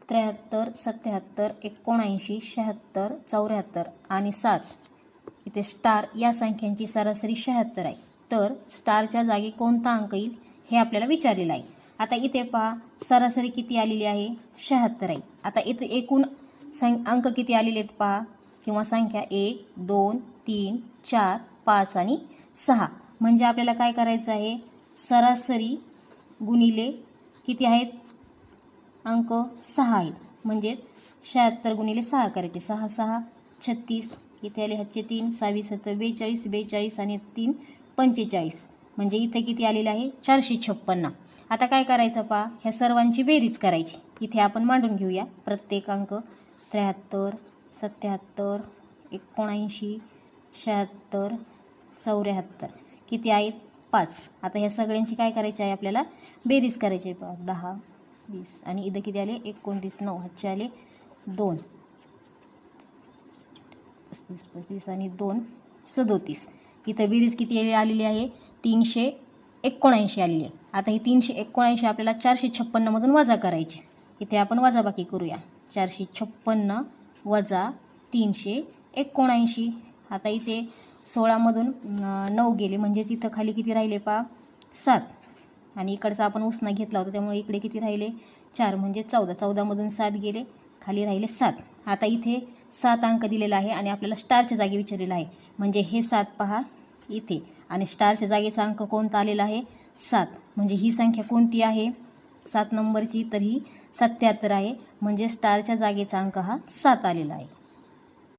73, 77, 79, 76, 74 आणि 7 इथे स्टार या संख्यांची सरासरी 76 आहे. तर स्टारच्या जागी कोणता अंक येईल हे आपल्याला विचारलेलं आहे. आता इथे पहा सरासरी किती आलेली आहे 76 आहे. आता इथे एकूण अंक किती आलेले आहेत पहा किंवा संख्या 1, 2, 3, 4, 5 आणि 6. म्हणजे आपल्याला काय करायचं आहे सरासरी गुणिले किती आहेत अंक 6 आहेत. म्हणजे 76 गुणिले 6 करायचे. 6 6 36 इथे आले ह्याचे 3 6 7 42 42 आणि 3 45 म्हणजे इथे किती आलेले आहे 456. आता काय करायचं पहा ह्या सर्वांची बेरीज करायची. इथे आपण मांडून घेऊया प्रत्येक अंक 73 77 79 76 74 किती आहेत 5. आता ह्या सगळ्यांची काय करायची आहे आपल्याला बेरीज करायची आहे पहा 10 20 आणि इथं किती आले 29 9 ह्याचे आले 2 35 35 आणि 2 37. इथं बेरीज किती आलेली आहे 379 आलेली आहे. आता ही 379 आपल्याला 456 मधून वजा करायचे. इथे आपण वजाबाकी करूया 456 वजा 379. आता इथे 16 मधून 9 गेले म्हणजेच इथं खाली किती राहिले पहा 7 आणि इकडचा आपण उसना घेतला होता त्यामुळे इकडे किती राहिले 4 म्हणजे 14. 14 मधून 7 गेले खाली राहिले 7. आता इथे 7 अंक दिलेला आहे आणि आपल्याला स्टारच्या जागी विचारलेला आहे म्हणजे हे 7 पहा इथे आणि स्टारच्या जागेचा अंक कोणता आलेला आहे 7. म्हणजे ही संख्या कोणती आहे 7 नंबरची तर ही 77 आहे. म्हणजे स्टारच्या जागेचा अंक हा 7 आलेला आहे.